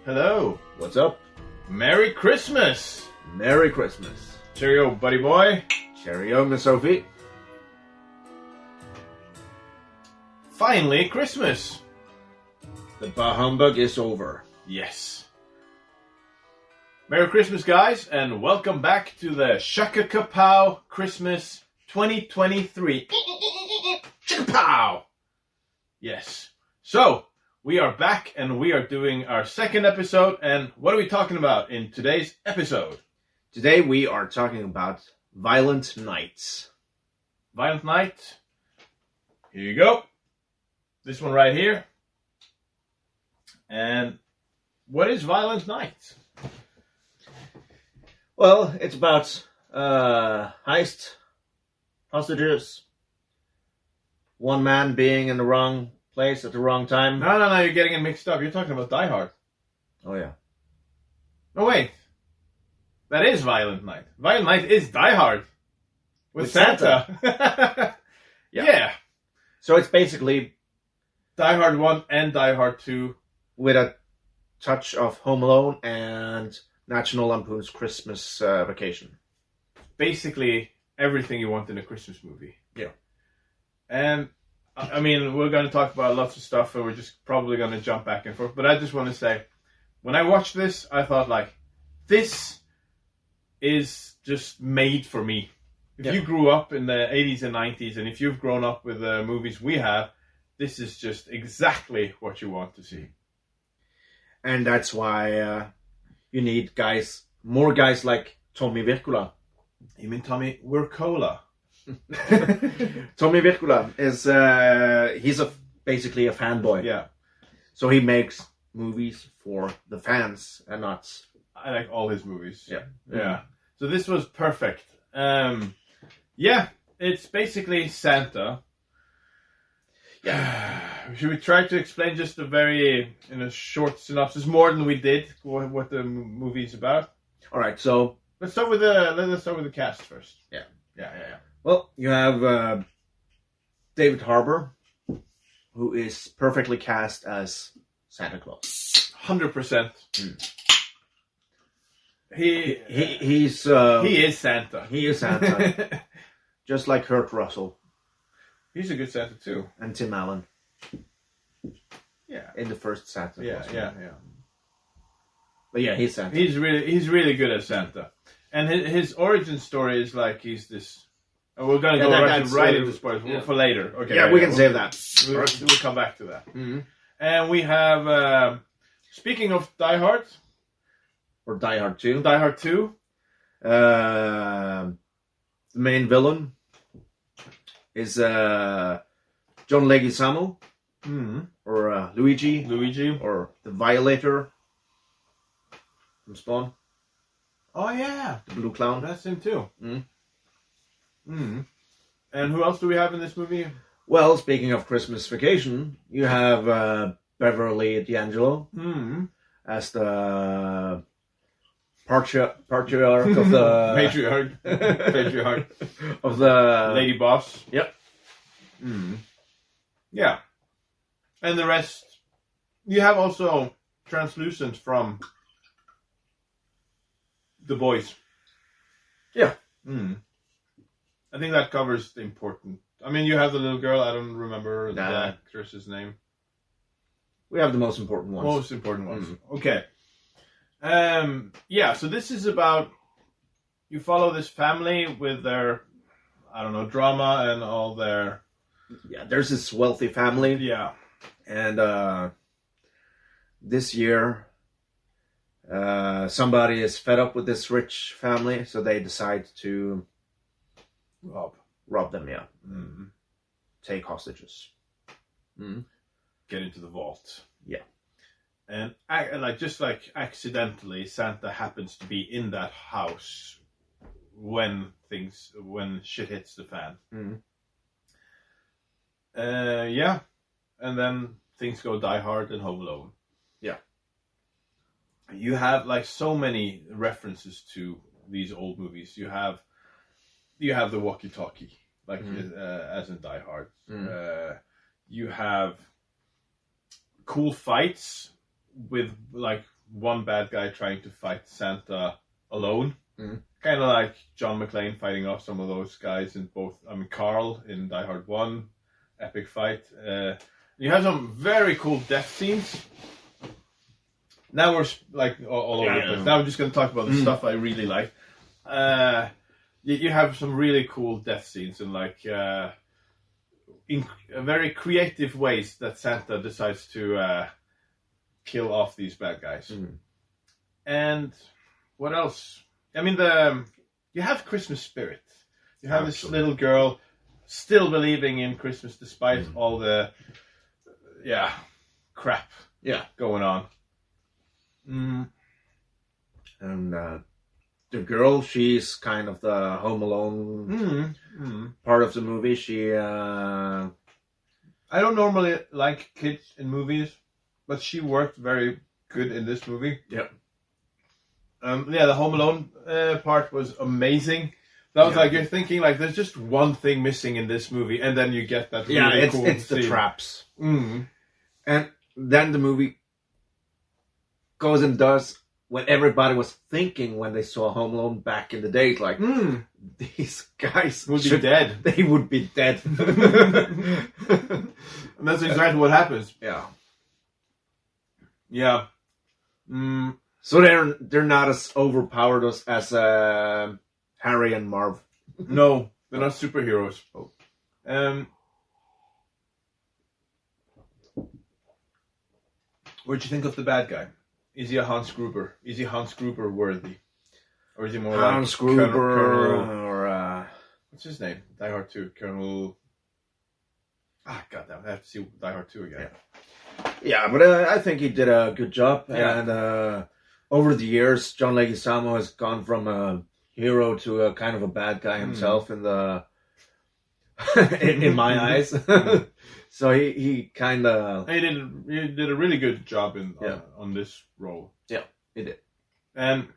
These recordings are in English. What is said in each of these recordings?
Hello. What's up? Merry Christmas. Merry Christmas. Cheerio, buddy boy. Cheerio, Miss Sophie. Finally, Christmas. The bah humbug is over. Yes. Merry Christmas, guys, and welcome back to the Shakakapow Christmas 2023. Shakakapow! Yes. So, we are back and we are doing our second episode. And what are we talking about in today's episode? Today we are talking about Violent Nights. Violent Night. Here you go. This one right here. And what is Violent Night? Well, it's about heist, hostages, one man being in the wrong place at the wrong time. No, you're getting it mixed up. You're talking about Die Hard. Oh, yeah. No, wait. That is Violent Night. Violent Night is Die Hard. With Santa. Yeah. So it's basically Die Hard 1 and Die Hard 2. with a touch of Home Alone and National Lampoon's Christmas Vacation. Basically everything you want in a Christmas movie. Yeah. And, I mean, we're going to talk about lots of stuff and we're just probably going to jump back and forth. But I just want to say, when I watched this, I thought, like, this is just made for me. If you grew up in the 80s and 90s, and if you've grown up with the movies we have, this is just exactly what you want to see. And that's why you need more guys like Tommy Wirkola. You mean Tommy Wirkola? Tommy Wirkola is he's basically a fanboy. Yeah. So he makes movies for the fans and not. I like all his movies. Yeah. Yeah. So this was perfect. Yeah, it's basically Santa. Yeah. Should we try to explain just in a short synopsis, more than we did, what the movie is about? All right. So let's start with the cast first. Yeah. Yeah. Well, you have David Harbour, who is perfectly cast as Santa Claus. 100%. He is Santa. He is Santa. Just like Kurt Russell. He's a good Santa too. And Tim Allen. Yeah. In the first Santa Claus. Yeah. But yeah, he's Santa. He's really good at Santa. And his origin story is like he's this. We're going to go right into spoilers for later. Okay. Yeah, we can save that. We'll come back to that. Mm-hmm. And we have, speaking of Die Hard. Or Die Hard 2. Die Hard 2. The main villain is John Leguizamo. Mm-hmm. Or Luigi. Or the Violator from Spawn. Oh, yeah. The blue clown. That's him too. Mm-hmm. And who else do we have in this movie? Well, speaking of Christmas Vacation, you have Beverly D'Angelo as the patriarch of the... Patriarch. of the... Lady Boss. Yep. Yeah. And the rest... You have also Translucent from The Boys. Yeah. I think that covers the important... I mean, you have the little girl. I don't remember the actress's name. We have the most important ones. Most important ones. Okay. Yeah, so this is about... You follow this family with their, I don't know, drama and all their... Yeah, there's this wealthy family. Yeah. And this year, somebody is fed up with this rich family, so they decide to... Rob them, yeah. Take hostages. Get into the vault. Yeah. And just accidentally, Santa happens to be in that house when shit hits the fan. Yeah. And then things go Die Hard and Home Alone. Yeah. You have so many references to these old movies. You have the walkie-talkie, as in Die Hard. You have cool fights with one bad guy trying to fight Santa alone. Mhm. Kind of like John McClane fighting off some of those guys in both. I mean, Carl in Die Hard 1, epic fight. You have some very cool death scenes. Now we're like all over the place. Now I'm just going to talk about the stuff I really like. You have some really cool death scenes and like in very creative ways that Santa decides to kill off these bad guys. And what else? I mean, you have Christmas spirit. You have this little girl still believing in Christmas despite all the crap going on. And the girl, she's kind of the Home Alone part of the movie. She I don't normally like kids in movies, but she worked very good in this movie. Yep. The Home Alone part was amazing. That was like, you're thinking like there's just one thing missing in this movie, and then you get that really cool it's scene. the traps. And then the movie goes and does what everybody was thinking when they saw Home Alone back in the day. It's like, these guys would be dead. They would be dead. And that's exactly what happens. Yeah. So they're not as overpowered as Harry and Marv. No, they're not superheroes. What'd you think of the bad guy? Is he a Hans Gruber? Is he Hans Gruber worthy? Or is he more Hans like Gruber Colonel, or what's his name? Die Hard 2. Colonel... goddamn, I have to see Die Hard 2 again. Yeah, but I think he did a good job. Yeah. And over the years, John Leguizamo has gone from a hero to a kind of a bad guy himself in the in my eyes. So he kind of he did a really good job on this role. Yeah, he did. And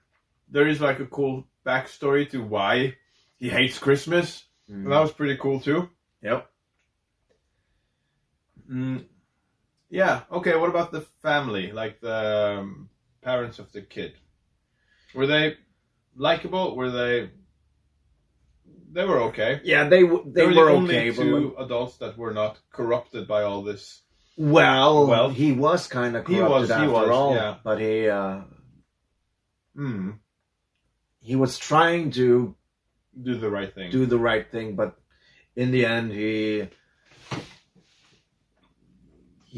there is like a cool backstory to why he hates Christmas. And that was pretty cool too. Yep. Yeah. Okay. What about the family? Like the parents of the kid. Were they likable? Were they? They were okay. Yeah, they were the only okay. Two adults that were not corrupted by all this. Well, he was kind of corrupted after all. Yeah. But he was trying to do the right thing. But in the end, he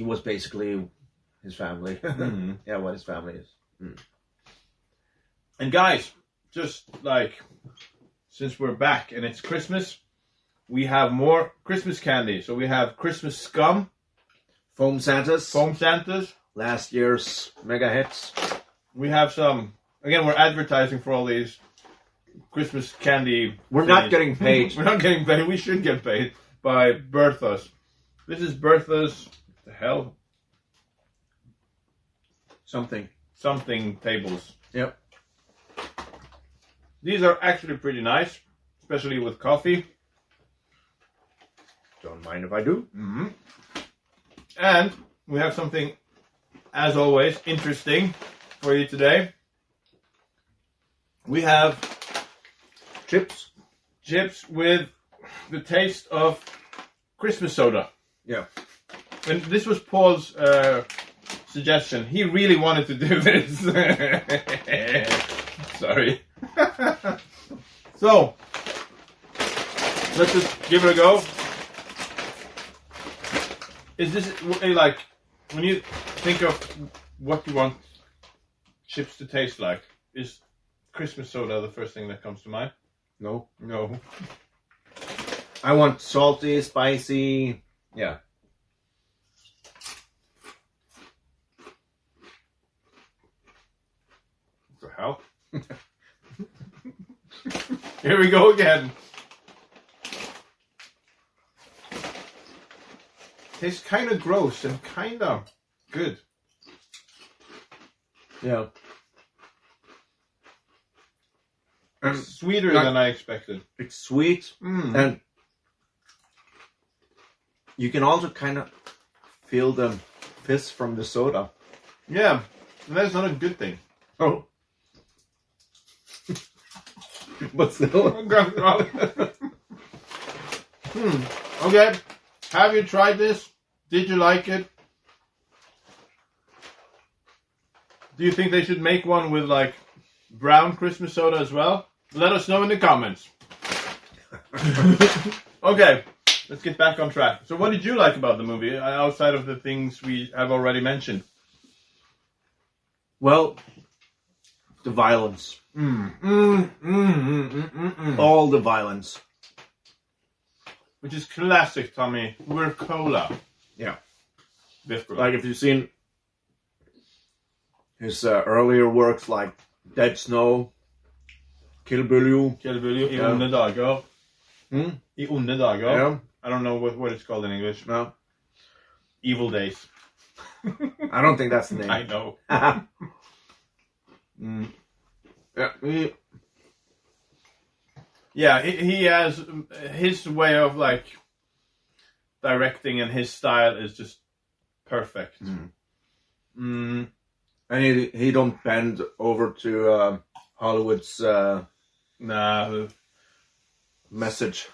was basically his family. Yeah, what his family is. And guys, just like since we're back and it's Christmas, we have more Christmas candy. So we have Christmas scum, Foam Santas, last year's mega hits. We have some. Again, we're advertising for all these Christmas candy. We're not getting paid. We're not getting paid. We should get paid by Bertha's. This is Bertha's. What the hell? Something tables. Yep. These are actually pretty nice, especially with coffee. Don't mind if I do. And we have something, as always, interesting for you today. We have chips with the taste of Christmas soda. Yeah. And this was Paul's suggestion. He really wanted to do this. Sorry. So, let's just give it a go. Is this like, when you think of what you want chips to taste like, is Christmas soda the first thing that comes to mind? No. I want salty, spicy. Yeah. What the hell? Here we go again. Tastes kind of gross and kind of good. Yeah. It's sweeter than I expected. It's sweet, and you can also kind of feel the fizz from the soda. Yeah, And that's not a good thing. Oh. But still. Okay. Have you tried this? Did you like it? Do you think they should make one with like brown Christmas soda as well? Let us know in the comments. Okay, let's get back on track. So what did you like about the movie, outside of the things we have already mentioned? Well, the violence. All the violence. Which is classic Tommy Wirkola. Yeah. Like Like if you've seen his earlier works like Dead Snow, Kill Bill. Kill Bill I onde dager. I onde dager. Yeah. I don't know what it's called in English. No. Evil Days. I don't think that's the name. I know. Yeah. Yeah, he has his way of like directing, and his style is just perfect. And he don't bend over to Hollywood's Nah, message.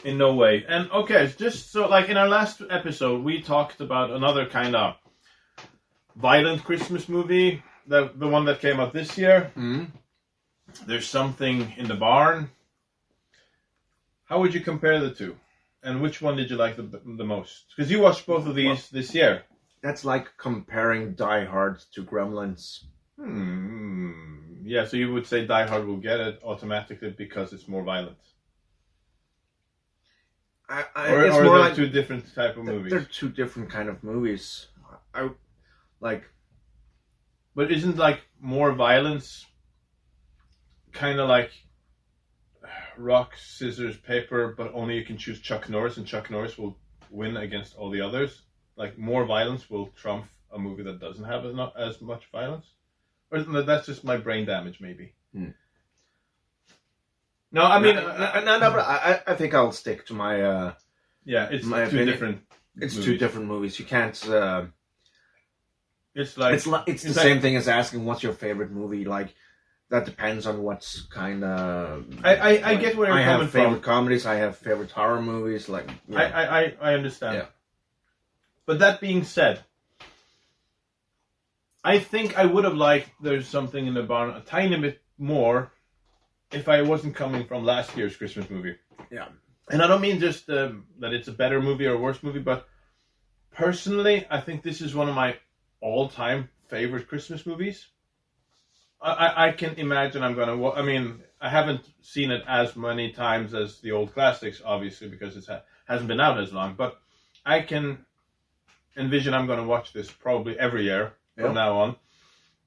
in no way. And okay, just so like in our last episode, we talked about another kind of violent Christmas movie, the one that came out this year. There's Something in the Barn. How would you compare the two? And which one did you like the most? Because you watched both of these this year. That's like comparing Die Hard to Gremlins. Yeah, so you would say Die Hard will get it automatically because it's more violent. Or it's are more they like two different type of movies? They're two different kind of movies. I like. But isn't like more violence kind of like rock, scissors, paper, but only you can choose Chuck Norris, and Chuck Norris will win against all the others? Like more violence will trump a movie that doesn't have as much violence? Or that's just my brain damage, maybe. No, I mean... No, but I think I'll stick to my... yeah, it's my two opinion. different It's movies. two different movies. You can't... It's like... It's the same thing as asking what's your favorite movie. Like, that depends on what's kind of... I get where you're I coming have favorite from. comedies. I have favorite horror movies. Like, yeah. I understand. Yeah. But that being said, I think I would have liked There's Something in the Barn a tiny bit more if I wasn't coming from last year's Christmas movie. Yeah. And I don't mean just that it's a better movie or a worse movie, but personally, I think this is one of my all-time favorite Christmas movies. I can imagine I'm going to... I mean, I haven't seen it as many times as the old classics, obviously, because it hasn't been out as long. But I can envision I'm going to watch this probably every year from now on.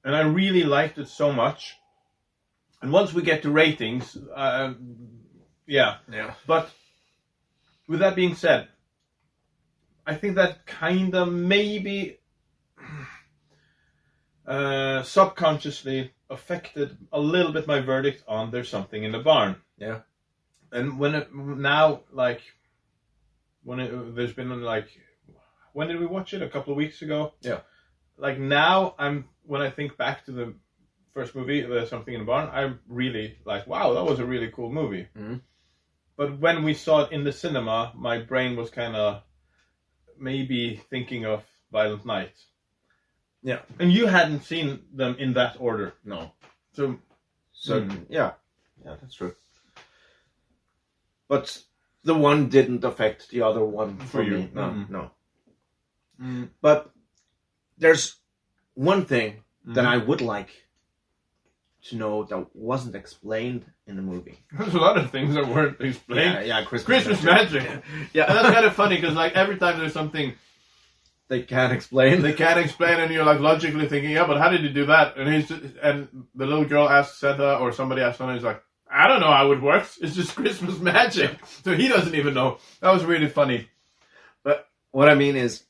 And I really liked it so much. And once we get to ratings, yeah. But with that being said, I think that kind of maybe subconsciously affected a little bit my verdict on There's Something in the Barn. Yeah. And there's been like, when did we watch it? A couple of weeks ago. Yeah. Like now, when I think back to the first movie, There's Something in the Barn, I'm really like, wow, that was a really cool movie. But when we saw it in the cinema, my brain was kind of maybe thinking of Violent Night. Yeah. And you hadn't seen them in that order. No. So yeah, that's true. But the one didn't affect the other one for you. me. No. But there's one thing that I would like to know that wasn't explained in the movie. There's a lot of things that weren't explained. Yeah, Christmas magic. Yeah, And that's kind of funny because like every time there's something they can't explain. and you're like logically thinking, yeah, but how did you do that? And the little girl asks Santa, or somebody asks Santa, he's like, I don't know how it works. It's just Christmas magic. So he doesn't even know. That was really funny. But what I mean is,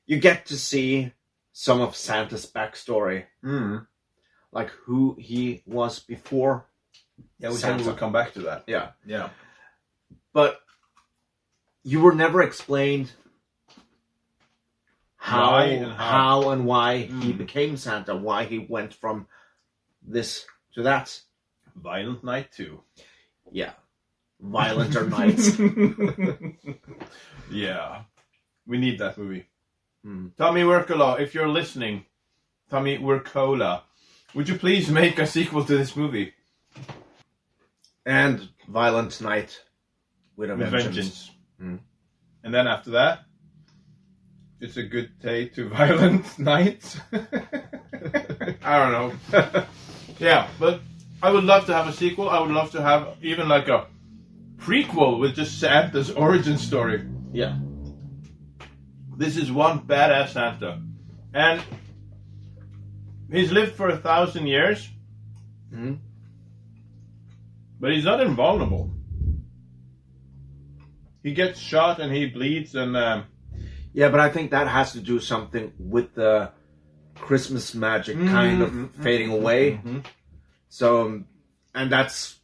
you get to see some of Santa's backstory. Like who he was before. Yeah, we said we would come back to that. Yeah. But you were never explained how How? and why he became Santa, why he went from this to that. Violent Night 2. Yeah. Violenter nights. Yeah. We need that movie. Mm. Tommy Wirkola, if you're listening, Tommy Wirkola, would you please make a sequel to this movie? And Violent Night with a With vengeance. vengeance. And then after that, it's a good day to Violent Night. I don't know. Yeah, but I would love to have a sequel. I would love to have even like a prequel with just Santa's origin story. Yeah. This is one badass Santa. And he's lived for 1,000 years. Mm-hmm. But he's not invulnerable. He gets shot and he bleeds and... Yeah, but I think that has to do something with the Christmas magic kind of fading away. Mm-hmm. So, and that's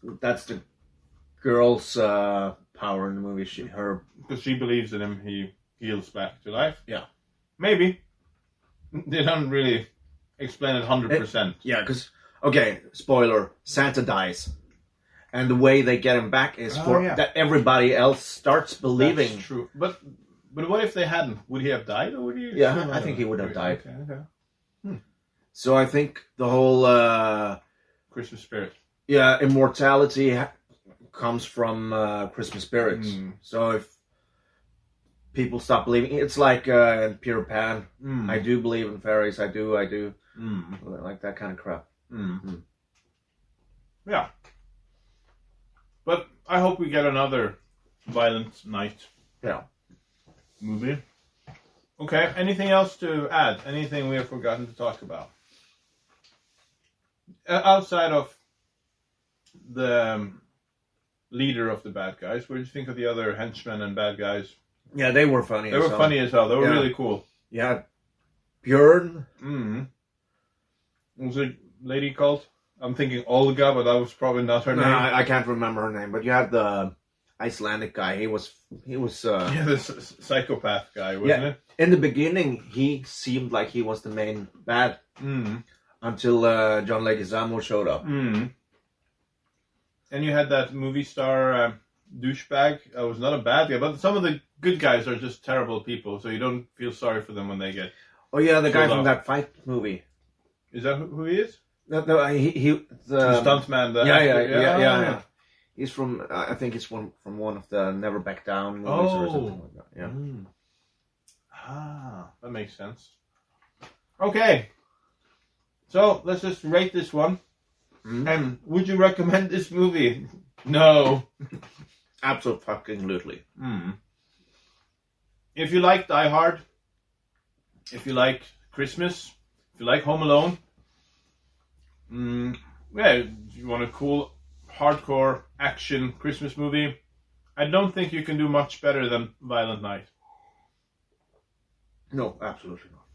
the girl's power in the movie. Because she believes in him, he heals back to life. Yeah. Maybe. They don't really explain it 100%. Yeah, because, okay, spoiler, Santa dies. And the way they get him back is that everybody else starts believing. That's true. But what if they hadn't? Would he have died or would he? Yeah, I think he would have died. Okay. So I think the whole Christmas spirit. Yeah, immortality comes from Christmas spirit. So if people stop believing, it's like in Peter Pan. I do believe in fairies. I do. Like that kind of crap. Yeah. But I hope we get another Violent Night movie. Okay, anything else to add? Anything we have forgotten to talk about? Outside of the leader of the bad guys, what did you think of the other henchmen and bad guys? Yeah, they were funny. They were funny as hell. They were really cool. Yeah, Björn. What was a lady called? I'm thinking Olga, but that was probably not her name. I can't remember her name. But you had the Icelandic guy. He was. Yeah, this psychopath guy, wasn't it? In the beginning, he seemed like he was the main bad until John Leguizamo showed up. And you had that movie star douchebag. Was not a bad guy, but some of the good guys are just terrible people, so you don't feel sorry for them when they get. Oh yeah, the guy from that fight movie. Is that who he is? The stuntman. Yeah. He's from. I think it's from one of the Never Back Down movies or something like that. Yeah. That makes sense. Okay, so let's just rate this one. And would you recommend this movie? No. Absolutely. If you like Die Hard, if you like Christmas, if you like Home Alone, if you want a cool, hardcore action Christmas movie, I don't think you can do much better than Violent Night. No, absolutely not.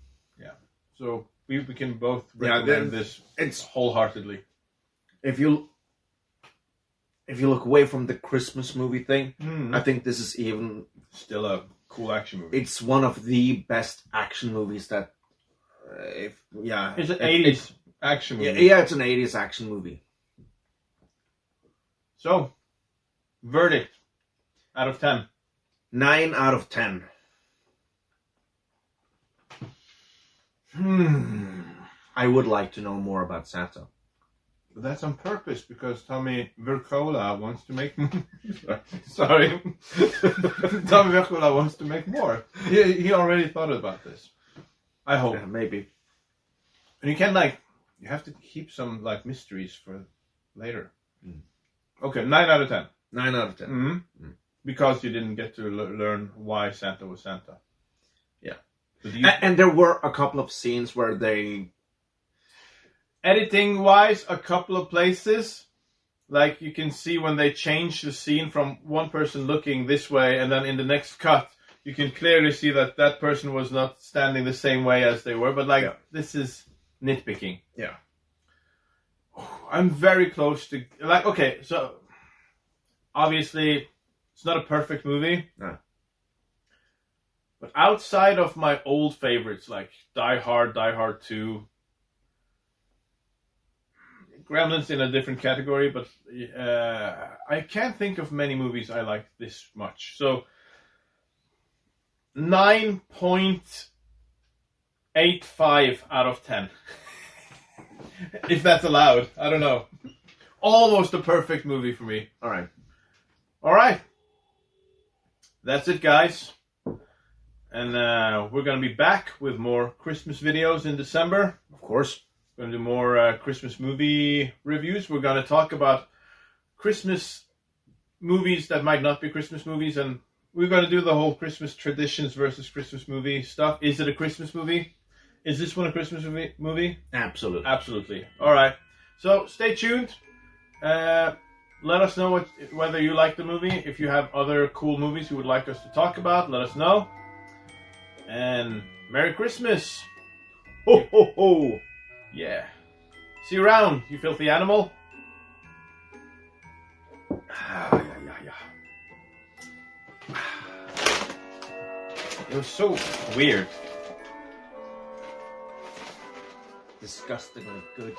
Yeah. So we can both recommend this wholeheartedly. If you look away from the Christmas movie thing, I think this is even still a cool action movie. It's one of the best action movies that. It's an 80s action movie. Yeah, it's an 80s action movie. So, verdict out of 10. 9 out of 10. I would like to know more about Santa. But that's on purpose because Tommy Wirkola wants to make. Sorry, Tommy Wirkola wants to make more. He already thought about this. I hope. Yeah, maybe. And you can you have to keep some mysteries for later. Okay, 9 out of 10. 9 out of 10. Because you didn't get to learn why Santa was Santa. Yeah. So and there were a couple of scenes where they... Editing-wise, a couple of places, you can see when they change the scene from one person looking this way, and then in the next cut, you can clearly see that person was not standing the same way as they were. But this is nitpicking. Yeah. I'm very close to okay, so obviously it's not a perfect movie. No. But outside of my old favorites like Die Hard, Die Hard 2, Gremlins in a different category, but I can't think of many movies I like this much. So 9.85 out of 10. If that's allowed. I don't know. Almost a perfect movie for me. All right. That's it, guys. And we're going to be back with more Christmas videos in December. Of course. We're going to do more Christmas movie reviews. We're going to talk about Christmas movies that might not be Christmas movies. And we're going to do the whole Christmas traditions versus Christmas movie stuff. Is it a Christmas movie? Is this one a Christmas movie? Absolutely. Absolutely. All right. So stay tuned. Let us know whether you like the movie. If you have other cool movies you would like us to talk about, let us know. And Merry Christmas. Ho, ho, ho. Yeah. See you around, you filthy animal. It was so weird. Disgustingly good.